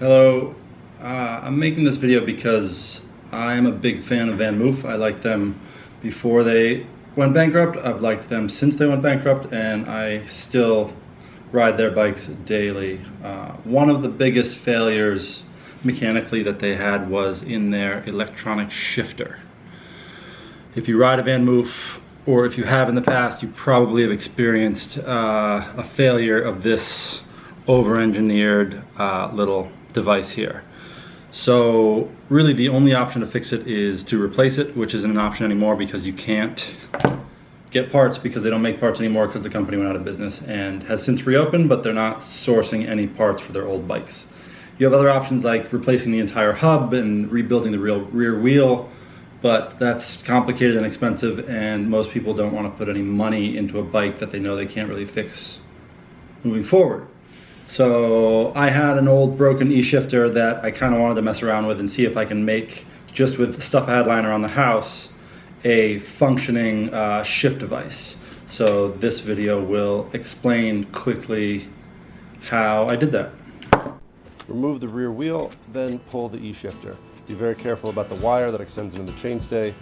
Hello, I'm making this video because I'm a big fan of Vanmoof. I liked them before they went bankrupt. I've liked them since they went bankrupt, and I still ride their bikes daily. One of the biggest failures mechanically that they had was in their electronic shifter. If you ride a Vanmoof, or if you have in the past, you probably have experienced a failure of this over-engineered little device here. So really the only option to fix it is to replace it, which isn't an option anymore because you can't get parts because they don't make parts anymore because the company went out of business and has since reopened, but they're not sourcing any parts for their old bikes. You have other options like replacing the entire hub and rebuilding the rear wheel, but that's complicated and expensive, and most people don't want to put any money into a bike that they know they can't really fix moving forward. So I had an old broken e-shifter that I kind of wanted to mess around with and see if I can make, just with the stuff I had lying around the house, a functioning shift device. So this video will explain quickly how I did that. Remove the rear wheel, then pull the e-shifter. Be very careful about the wire that extends into the chainstay.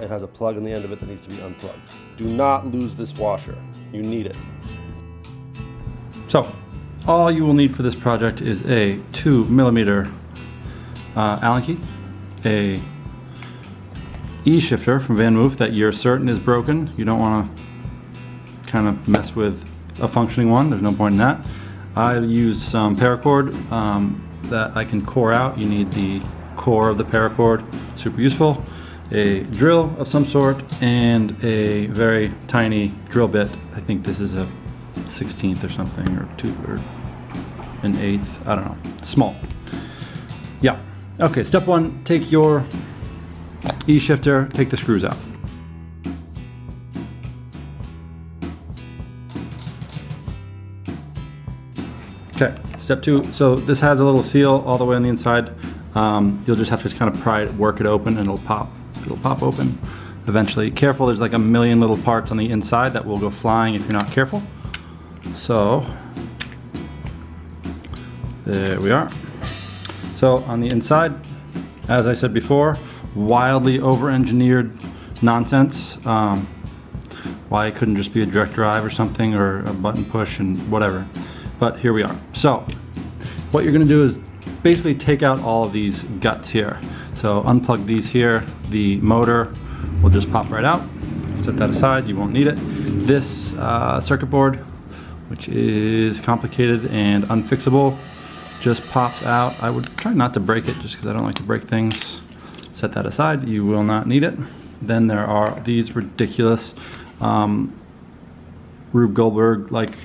It has a plug in the end of it that needs to be unplugged. Do not lose this washer. You need it. So all you will need for this project is a 2mm Allen key, a e-shifter from Vanmoof that you're certain is broken. You don't want to kind of mess with a functioning one. There's no point in that. I used some paracord that I can core out. You need the core of the paracord, super useful. A drill of some sort and a very tiny drill bit. I think this is a 16th or something, or an 1/8, I don't know, small. Yeah, okay, step one, take your e-shifter, take the screws out. Okay, step two, so this has a little seal all the way on the inside. You'll just have to kind of pry it, work it open, and it'll pop open eventually. Careful, there's like a million little parts on the inside that will go flying if you're not careful. So there we are. So on the inside, as I said before, wildly over-engineered nonsense. Why it couldn't just be a direct drive or something, or a button push and whatever. But here we are. So what you're gonna do is basically take out all of these guts here. So unplug these here. The motor will just pop right out. Set that aside, you won't need it. This circuit board, which is complicated and unfixable, just pops out. I would try not to break it just because I don't like to break things. Set that aside, you will not need it. Then there are these ridiculous Rube Goldberg like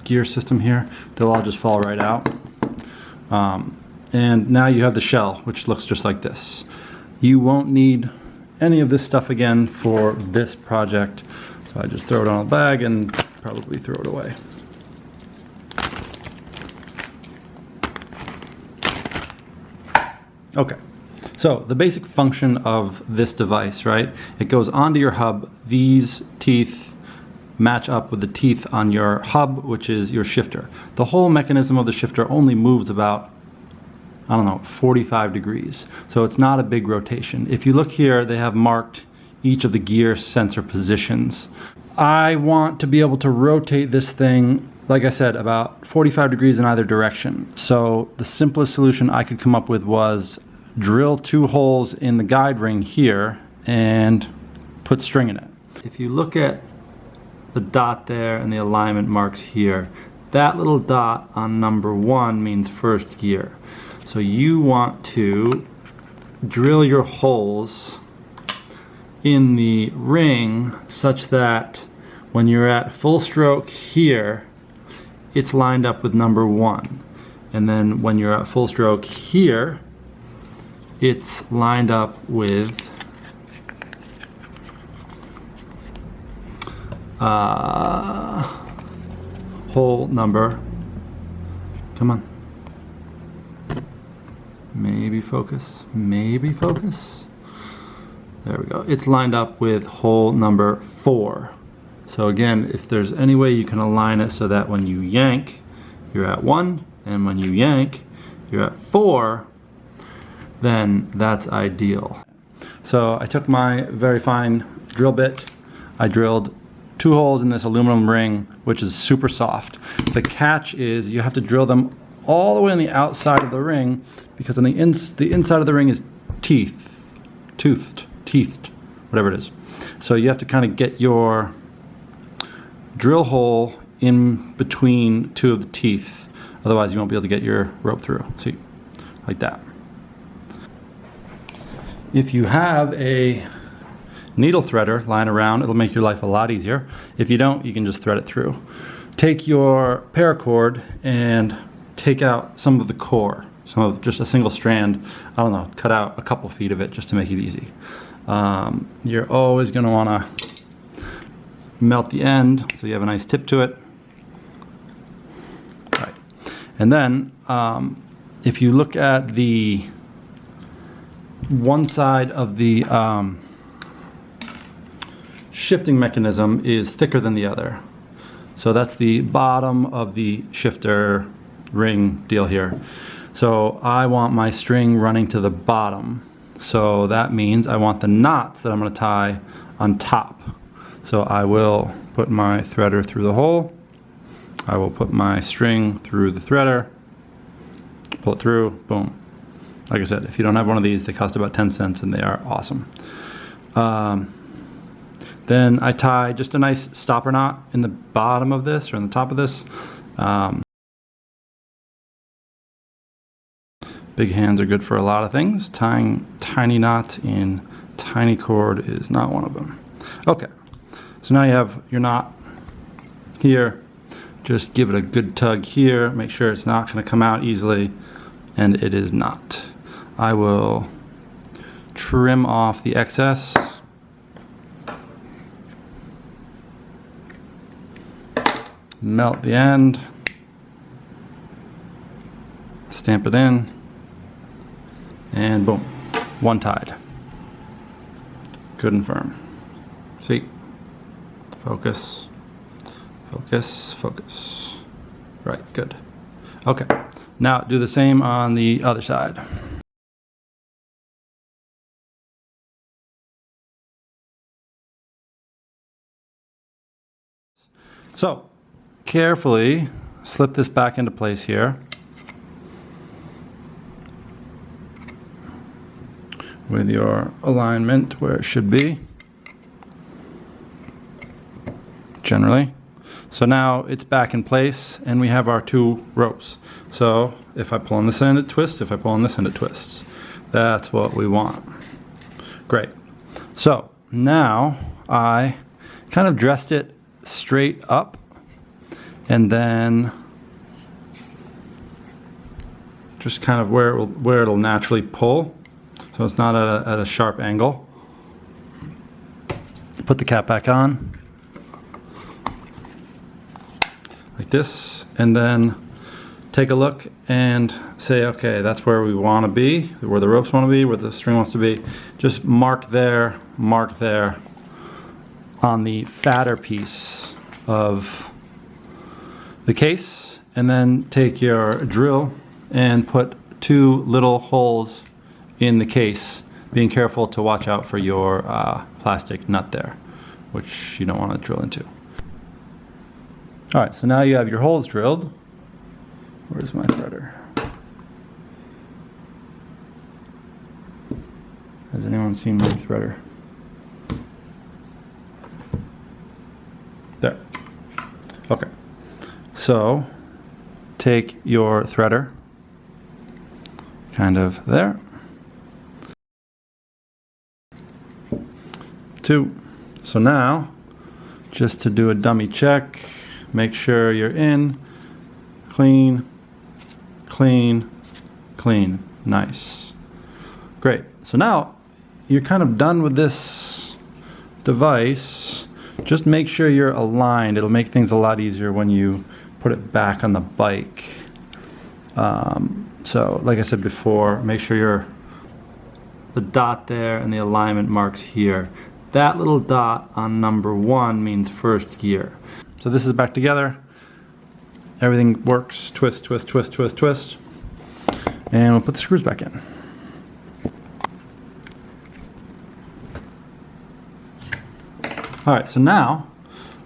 gear system here. They'll all just fall right out. And now you have the shell, which looks just like this. You won't need any of this stuff again for this project. So I just throw it on a bag and probably throw it away. Okay, so the basic function of this device, right? It goes onto your hub. These teeth match up with the teeth on your hub, which is your shifter. The whole mechanism of the shifter only moves about, I don't know, 45 degrees. So it's not a big rotation. If you look here, they have marked each of the gear sensor positions. I want to be able to rotate this thing, like I said, about 45 degrees in either direction. So the simplest solution I could come up with was drill 2 holes in the guide ring here and put string in it. If you look at the dot there and the alignment marks here, that little dot on number 1 means first gear. So you want to drill your holes in the ring such that when you're at full stroke here, it's lined up with number 1. And then when you're at full stroke here, it's lined up with hole number, come on, maybe focus, there we go. It's lined up with hole number 4. So again, if there's any way you can align it so that when you yank, you're at 1, and when you yank, you're at 4, then that's ideal. So I took my very fine drill bit, I drilled 2 holes in this aluminum ring, which is super soft. The catch is you have to drill them all the way on the outside of the ring, because on the inside of the ring is teethed, whatever it is. So you have to kind of get your drill hole in between 2 of the teeth, otherwise you won't be able to get your rope through. See, like that. If you have a needle threader lying around, it'll make your life a lot easier. If you don't, you can just thread it through. Take your paracord and take out some of the core, just a single strand. I don't know, cut out a couple feet of it just to make it easy. You're always going to want to melt the end so you have a nice tip to it. Right. And then if you look at the one side of the shifting mechanism is thicker than the other. So that's the bottom of the shifter ring deal here. So I want my string running to the bottom. So that means I want the knots that I'm going to tie on top. So I will put my threader through the hole. I will put my string through the threader, pull it through, boom. Like I said, if you don't have one of these, they cost about 10 cents and they are awesome. Then I tie just a nice stopper knot in the bottom of this or in the top of this. Big hands are good for a lot of things. Tying tiny knots in tiny cord is not one of them. Okay, so now you have your knot here. Just give it a good tug here. Make sure it's not going to come out easily, and it is not. I will trim off the excess. Melt the end. Stamp it in. And boom, one tied. Good and firm. See? Focus, focus, focus. Right, good. Okay, now do the same on the other side. So, carefully slip this back into place here. With your alignment where it should be, generally. So now it's back in place and we have our 2 ropes. So if I pull on this end it twists, if I pull on this end it twists. That's what we want. Great. So now I kind of dressed it straight up and then just kind of where it'll naturally pull. So it's not at a sharp angle. Put the cap back on, like this, and then take a look and say, okay, that's where we want to be, where the ropes want to be, where the string wants to be. Just mark there on the fatter piece of the case, and then take your drill and put 2 little holes in the case, being careful to watch out for your plastic nut there, which you don't want to drill into. All right, so now you have your holes drilled. Where's my threader? Has anyone seen my threader? There. Okay. So take your threader, kind of there. 2. So now, just to do a dummy check, make sure you're in, clean, clean, clean. Nice. Great. So now you're kind of done with this device. Just make sure you're aligned. It'll make things a lot easier when you put it back on the bike. So like I said before, make sure the dot there and the alignment marks here. That little dot on number 1 means first gear. So this is back together. everything works. Twist, twist, twist, twist, twist. And we'll put the screws back in. All right, so now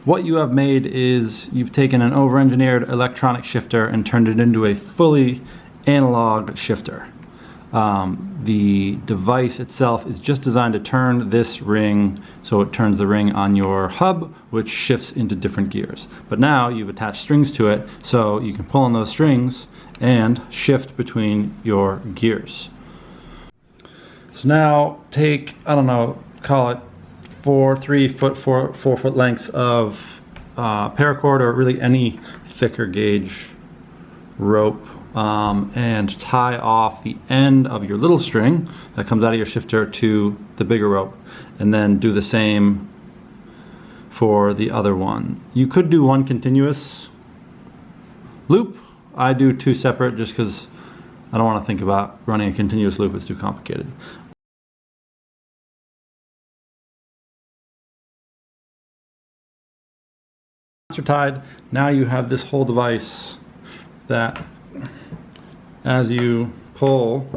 what you have made is you've taken an over-engineered electronic shifter and turned it into a fully analog shifter. The device itself is just designed to turn this ring, so it turns the ring on your hub, which shifts into different gears. But now you've attached strings to it, so you can pull on those strings and shift between your gears. So now take, I don't know, call it 4 foot lengths of paracord, or really any thicker gauge rope, and tie off the end of your little string that comes out of your shifter to the bigger rope, and then do the same for the other one. You could do one continuous loop. I do 2 separate just because I don't want to think about running a continuous loop. It's too complicated. Are tied. Now you have this whole device that, as you pull,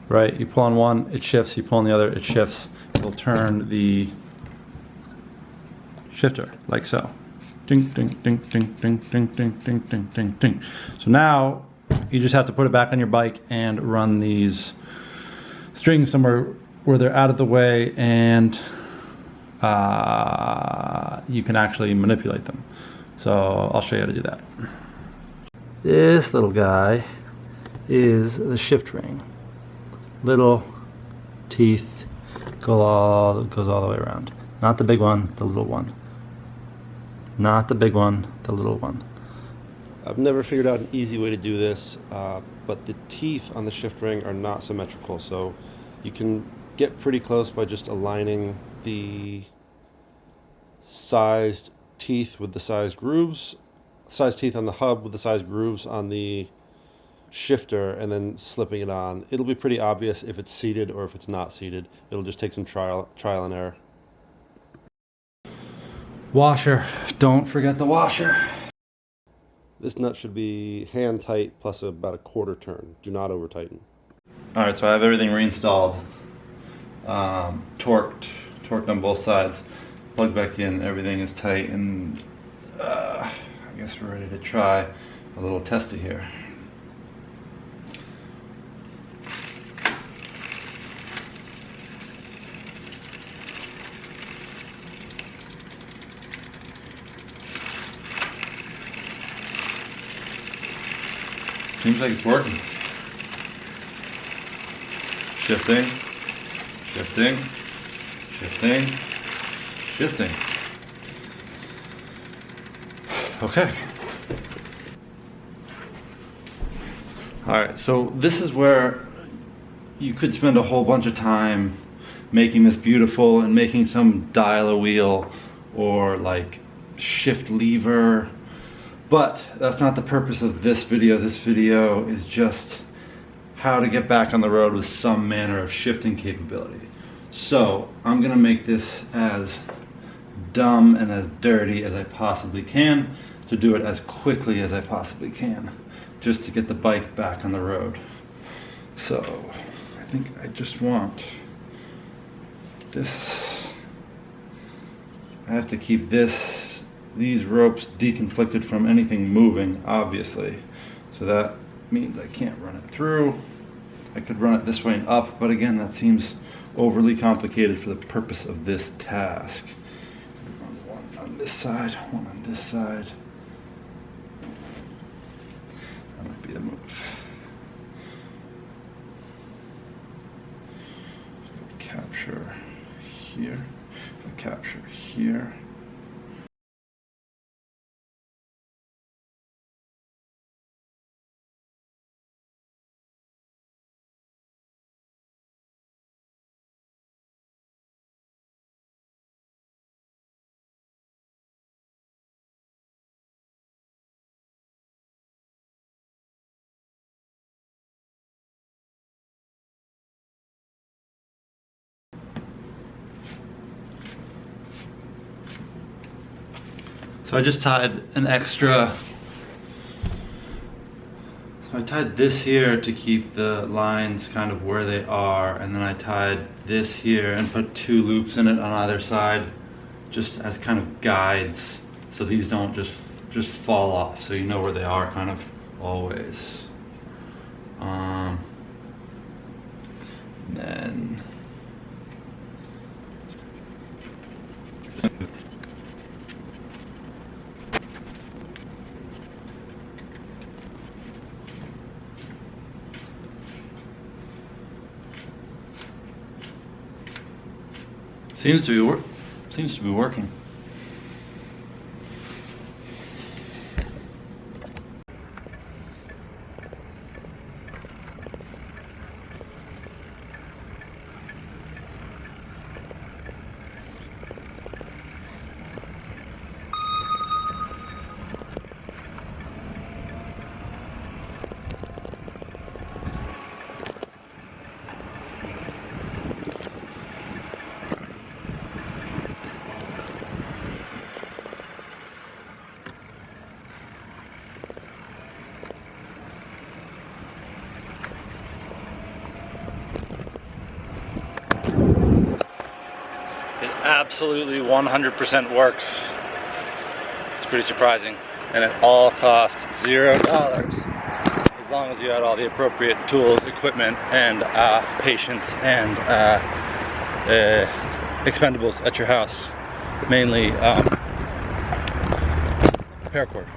right, you pull on one, it shifts, you pull on the other, it shifts. It'll turn the shifter like so. Ding, ding, ding, ding, ding, ding, ding, ding, ding, ding, ding. So now you just have to put it back on your bike and run these strings somewhere where they're out of the way, and you can actually manipulate them. So I'll show you how to do that. This little guy is the shift ring. Little teeth goes all the way around. Not the big one, the little one. Not the big one, the little one. I've never figured out an easy way to do this, but the teeth on the shift ring are not symmetrical, so you can get pretty close by just aligning the sized teeth with the sized grooves, sized teeth on the hub with the sized grooves on the shifter, and then slipping it on. It'll be pretty obvious if it's seated or if it's not seated. It'll just take some trial and error. Washer. Don't forget the washer. This nut should be hand tight plus about a quarter turn. Do not over tighten. All right, so I have everything reinstalled, torqued on both sides, plugged back in, everything is tight, and I guess we're ready to try a little tester here. Seems like it's working. Shifting, shifting, shifting, shifting. Okay. All right, so this is where you could spend a whole bunch of time making this beautiful and making some dial-a-wheel or like shift lever, but that's not the purpose of this video. This video is just how to get back on the road with some manner of shifting capability. So I'm gonna make this as dumb and as dirty as I possibly can to do it as quickly as I possibly can, just to get the bike back on the road. So I think I just want this. I have to keep these ropes deconflicted from anything moving, obviously. So that means I can't run it through. I could run it this way and up, but again, that seems overly complicated for the purpose of this task. Run one on this side, one on this side. That might be the move. If I capture here, if I capture here, So I just tied an extra. So I tied this here to keep the lines kind of where they are, and then I tied this here and put 2 loops in it on either side, just as kind of guides, so these don't just fall off, so you know where they are kind of always. Then seems to be working. Absolutely 100% works. It's pretty surprising, and it all cost $0 as long as you had all the appropriate tools, equipment, and patience and expendables at your house, mainly paracord.